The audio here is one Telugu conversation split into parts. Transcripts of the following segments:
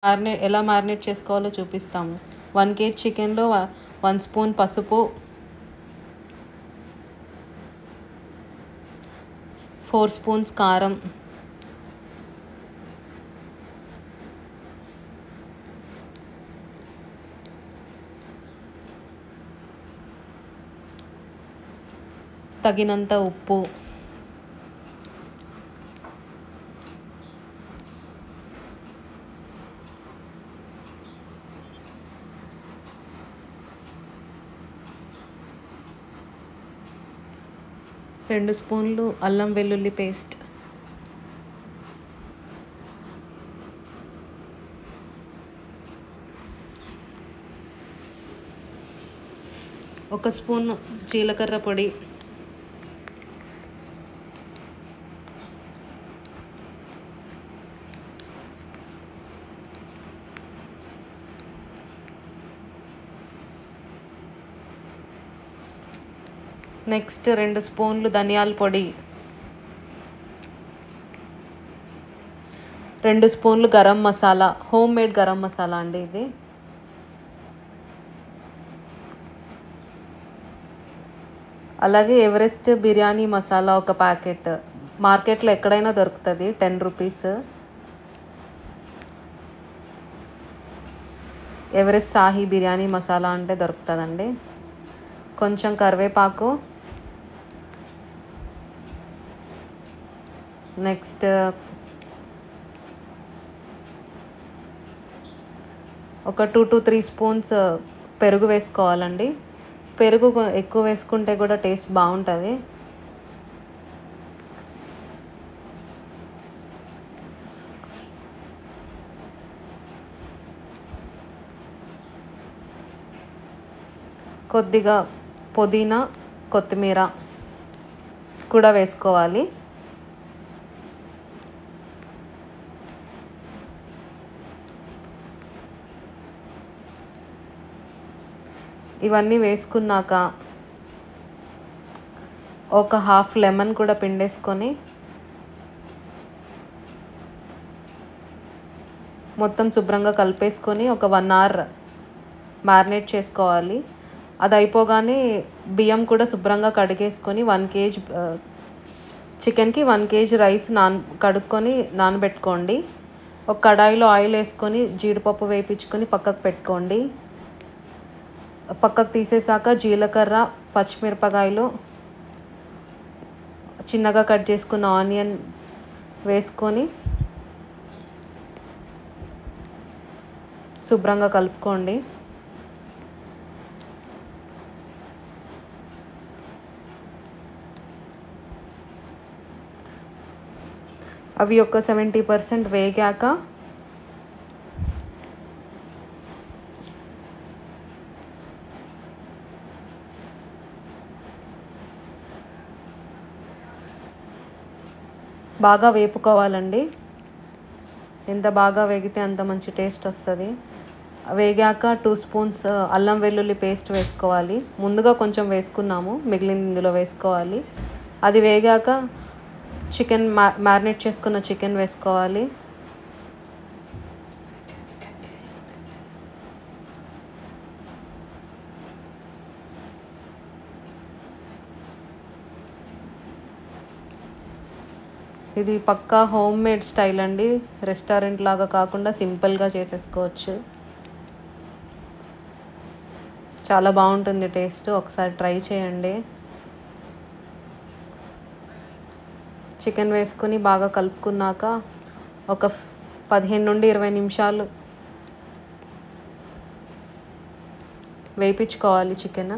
ఎలా మ్యారినేట్ చేసుకోవాలో చూపిస్తాము. 1 kg చికెన్లో 1 స్పూన్ పసుపు, 4 స్పూన్స్ కారం, తగినంత ఉప్పు, రెండు స్పూన్లు అల్లం వెల్లుల్లి పేస్ట్, ఒక స్పూన్ జీలకర్ర పొడి, నెక్స్ట్ 2 స్పూన్లు ధనియాల పొడి, 2 స్పూన్లు గరం మసాలా, హోమ్ మేడ్ గరం మసాలా అండి ఇది, అలాగే ఎవరెస్ట్ బిర్యానీ మసాలా ఒక ప్యాకెట్, మార్కెట్లో ఎక్కడైనా దొరుకుతుంది, 10 రూపీస్. ఎవరెస్ట్ షాహీ బిర్యానీ మసాలా అంటే దొరుకుతుందండి. కొంచెం కరివేపాకు, నెక్స్ట్ ఒక 2 to 3 స్పూన్స్ పెరుగు వేసుకోవాలండి. పెరుగు ఎక్కువ వేసుకుంటే కూడా టేస్ట్ బాగుంటుంది. కొద్దిగా పుదీనా, కొత్తిమీర కూడా వేసుకోవాలి. ఇవన్నీ వేసుకున్నాక ఒక హాఫ్ లెమన్ కూడా పిండేసుకొని మొత్తం శుభ్రంగా కలిపేసుకొని ఒక 1 hour మ్యారినేట్ చేసుకోవాలి. అది అయిపోగానే బియ్యం కూడా శుభ్రంగా కడిగేసుకొని 1 kg చికెన్కి 1 kg రైస్ కడుక్కొని నానబెట్టుకోండి. ఒక కడాయిలో ఆయిల్ వేసుకొని జీడిపప్పు వేయించుకొని పక్కకు పెట్టుకోండి. పక్కకు తీసేసాక జీలకర్ర, పచ్చిమిరపకాయలు, చిన్నగా కట్ చేసుకున్న ఆనియన్ వేసుకొని శుభ్రంగా కలుపుకోండి. అవి ఒక 70% వేగాక బాగా వేపుకోవాలండి. ఎంత బాగా వేగితే అంత మంచి టేస్ట్ వస్తుంది. వేగాక 2 స్పూన్స్ అల్లం వెల్లుల్లి పేస్ట్ వేసుకోవాలి. ముందుగా కొంచెం వేసుకున్నాము, మిగిలింది ఇందులో వేసుకోవాలి. అది వేగాక చికెన్ మ్యారినేట్ చేసుకున్న చికెన్ వేసుకోవాలి. ఇది పక్కా హోమ్ మేడ్ స్టైల్ అండి. రెస్టారెంట్ లాగా కాకుండా సింపుల్గా చేసేసుకోవచ్చు. చాలా బాగుంటుంది టేస్ట్. ఒకసారి ట్రై చేయండి. చికెన్ వేసుకొని బాగా కలుపుకున్నాక ఒక 15 నుండి 20 నిమిషాలు వేయించుకోవాలి చికెన్.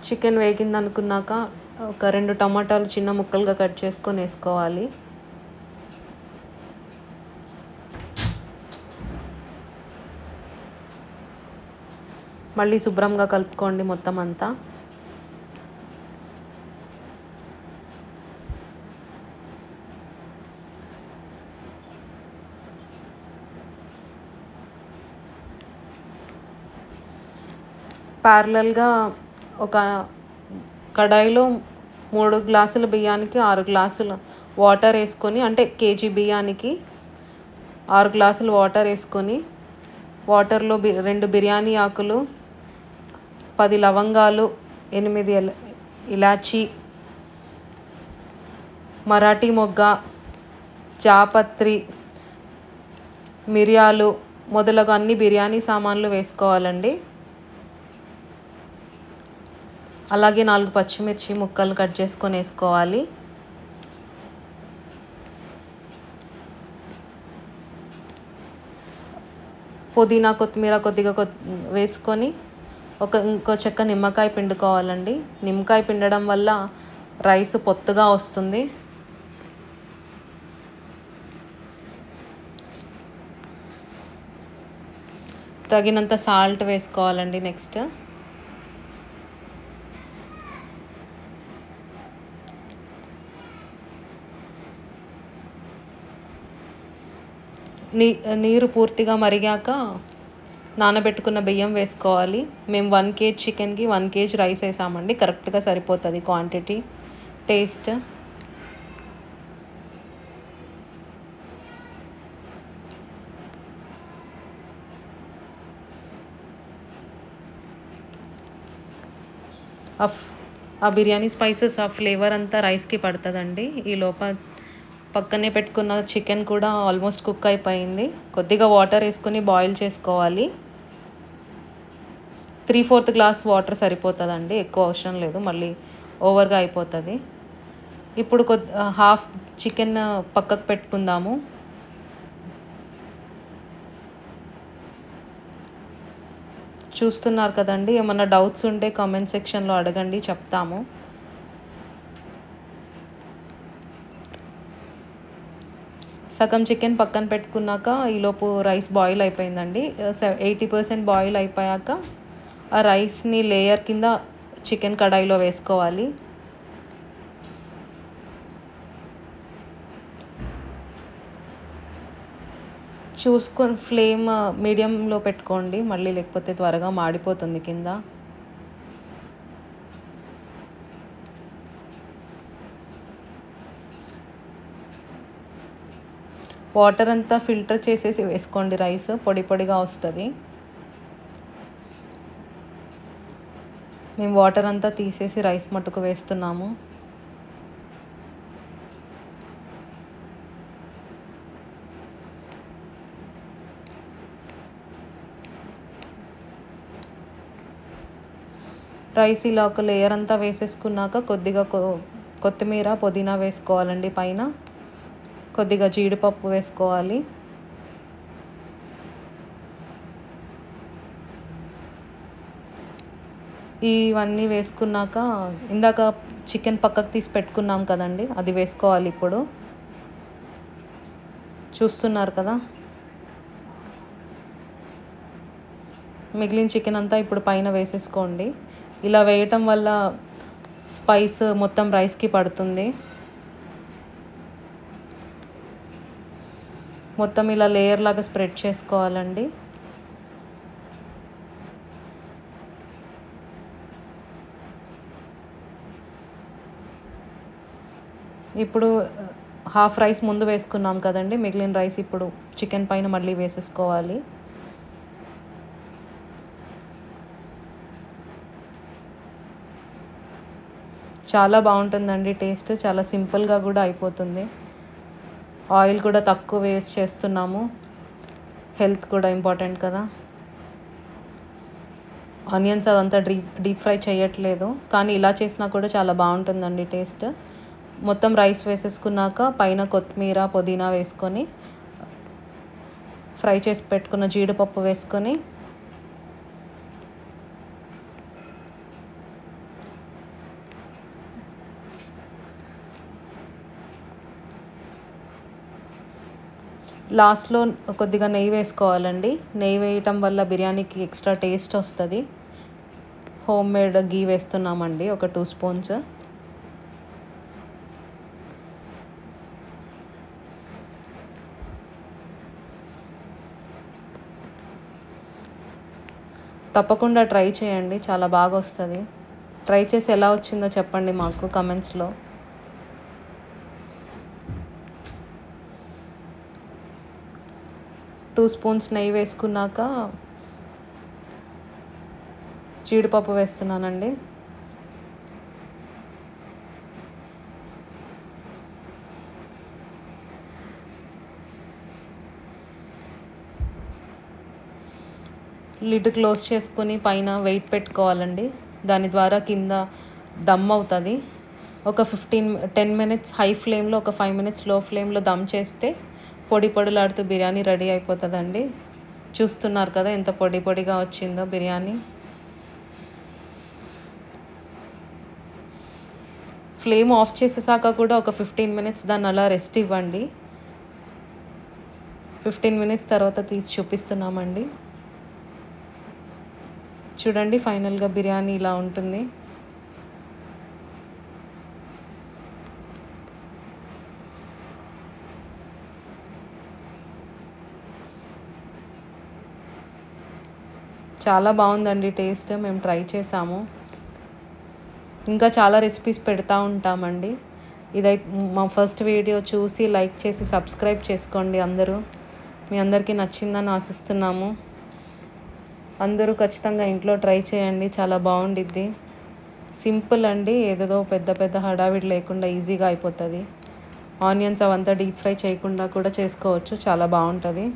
చికెన్ వేగింది అనుకున్నాక ఒక 2 టమాటాలు చిన్న ముక్కలుగా కట్ చేసుకొని వేసుకోవాలి. మళ్ళీ శుభ్రంగా కలుపుకోండి మొత్తం అంతా. ప్యారలల్గా ఒక కడాయిలో 3 గ్లాసుల బియ్యానికి 6 గ్లాసుల వాటర్ వేసుకొని, అంటే కేజీ బియ్యానికి 6 గ్లాసులు వాటర్ వేసుకొని, వాటర్లో 2 బిర్యానీ ఆకులు, 10 లవంగాలు, 8 ఇలాచీ, మరాఠీ మొగ్గ, జాపత్రి, మిరియాలు మొదలగు అన్ని బిర్యానీ సామాన్లు వేసుకోవాలండి. అలాగే 4 పచ్చిమిర్చి ముక్కలు కట్ చేసుకొని వేసుకోవాలి. పుదీనా కొత్తిమీర కొద్దిగా వేసుకొని ఇంకో చెక్క నిమ్మకాయ పిండుకోవాలండి. నిమ్మకాయ పిండడం వల్ల రైస్ పొత్తుగా వస్తుంది. తగినంత సాల్ట్ వేసుకోవాలండి. నెక్స్ట్ నీరు పూర్తిగా మరిగాక నానబెట్టుకున్న బియ్యం వేసుకోవాలి. మేము 1 kg చికెన్కి 1 kg రైస్ వేసామండి. కరెక్ట్గా సరిపోతుంది క్వాంటిటీ, టేస్ట్. ఆ బిర్యానీ స్పైసెస్ ఆ ఫ్లేవర్ అంతా రైస్కి పడుతుందండి. ఈ పక్కనే పెట్టుకున్న చికెన్ కూడా ఆల్మోస్ట్ కుక్ అయిపోయింది. కొద్దిగా వాటర్ వేసుకొని బాయిల్ చేసుకోవాలి. 3/4 గ్లాస్ వాటర్ సరిపోతుందండి, ఎక్కువ అవసరం లేదు, మళ్ళీ ఓవర్గా అయిపోతుంది. ఇప్పుడు హాఫ్ చికెన్ పక్కకు పెట్టుకుందాము. చూస్తున్నారు కదండి, ఏమన్నా డౌట్స్ ఉంటే కామెంట్ సెక్షన్లో అడగండి, చెప్తాము. సగం చికెన్ పక్కన పెట్టుకున్నాక ఈలోపు రైస్ బాయిల్ అయిపోయిందండి. 80% బాయిల్ అయిపోయాక ఆ రైస్ని లేయర్ కింద చికెన్ కడాయిలో వేసుకోవాలి. చూసుకొని ఫ్లేమ్ మీడియంలో పెట్టుకోండి, మళ్ళీ లేకపోతే త్వరగా మాడిపోతుంది కింద. వాటర్ అంతా ఫిల్టర్ చేసేసి వేసుకోండి. రైస్ పొడి పొడిగా వస్తుంది. మేము వాటర్ అంతా తీసేసి రైస్ మట్టుకు వేస్తున్నాము. రైస్ ఇలా ఒక లేయర్ అంతా వేసేసుకున్నాక కొద్దిగా కొత్తిమీర పుదీనా వేసుకోవాలండి. పైన కొద్దిగా జీడిపప్పు వేసుకోవాలి. ఇవన్నీ వేసుకున్నాక ఇందాక చికెన్ పక్కకు తీసి పెట్టుకున్నాం కదండి, అది వేసుకోవాలి. ఇప్పుడు చూస్తున్నారు కదా, మిగిలిన చికెన్ అంతా ఇప్పుడు పైన వేసేసుకోండి. ఇలా వేయటం వల్ల స్పైస్ మొత్తం రైస్కి పడుతుంది. మొత్తం ఇలా లేయర్ లాగా స్ప్రెడ్ చేసుకోవాలండి. ఇప్పుడు హాఫ్ రైస్ ముందు వేసుకున్నాం కదండి, మిగిలిన రైస్ ఇప్పుడు చికెన్ పైన మళ్ళీ వేసేసుకోవాలి. చాలా బాగుంటుందండి టేస్ట్, చాలా సింపుల్గా కూడా అయిపోతుంది. ఆయిల్ కూడా తక్కువ వేస్ట్ చేస్తున్నాము, హెల్త్ కూడా ఇంపార్టెంట్ కదా. ఆనియన్స్ అదంతా డీప్ ఫ్రై చేయట్లేదు, కానీ ఇలా చేసినా కూడా చాలా బాగుంటుందండి టేస్ట్. మొత్తం రైస్ వేసేసుకున్నాక పైన కొత్తిమీర పుదీనా వేసుకొని ఫ్రై చేసి పెట్టుకున్న జీడిపప్పు వేసుకొని లాస్ట్లో కొద్దిగా నెయ్యి వేసుకోవాలండి. నెయ్యి వేయటం వల్ల బిర్యానీకి ఎక్స్ట్రా టేస్ట్ వస్తుంది. హోమ్ మేడ్ గీ వేస్తున్నామండి, ఒక 2 స్పూన్స్. తప్పకుండా ట్రై చేయండి, చాలా బాగా వస్తుంది. ట్రై చేసి ఎలా వచ్చిందో చెప్పండి మాకు కమెంట్స్లో. టూ స్పూన్స్ నెయ్యి వేసుకున్నాక జీడిపప్పు వేస్తున్నానండి. లిడ్ క్లోజ్ చేసుకొని పైన వెయిట్ పెట్టుకోవాలండి. దాని ద్వారా కింద దమ్ అవుతుంది. ఒక 10 మినిట్స్ హై ఫ్లేమ్లో, ఒక 5 మినిట్స్ లో ఫ్లేమ్లో దమ్ చేస్తే పొడి పొడిలాడుతూ బిర్యానీ రెడీ అయిపోతుందండి. చూస్తున్నారు కదా ఎంత పొడి పొడిగా వచ్చిందో బిర్యానీ. ఫ్లేమ్ ఆఫ్ చేసేసాక కూడా ఒక 15 మినిట్స్ దాన్ని అలా రెస్ట్ ఇవ్వండి. 15 మినిట్స్ తర్వాత తీసి చూపిస్తున్నామండి. చూడండి, ఫైనల్గా బిర్యానీ ఇలా ఉంటుంది. చాలా బాగుందండి టేస్ట్. మేము ట్రై చేసాము. ఇంకా చాలా రెసిపీస్ పెడతా ఉంటామండి. ఇదైతే మా ఫస్ట్ వీడియో చూసి లైక్ చేసి సబ్స్క్రైబ్ చేసుకోండి అందరూ. మీ అందరికీ నచ్చిందని ఆశిస్తున్నాము. అందరూ ఖచ్చితంగా ఇంట్లో ట్రై చేయండి, చాలా బాగుండిద్ది. సింపుల్ అండి, ఏదో పెద్ద పెద్ద హడావిడి లేకుండా ఈజీగా అయిపోతుంది. ఆనియన్స్ అవంతా డీప్ ఫ్రై చేయకుండా కూడా చేసుకోవచ్చు, చాలా బాగుంటుంది.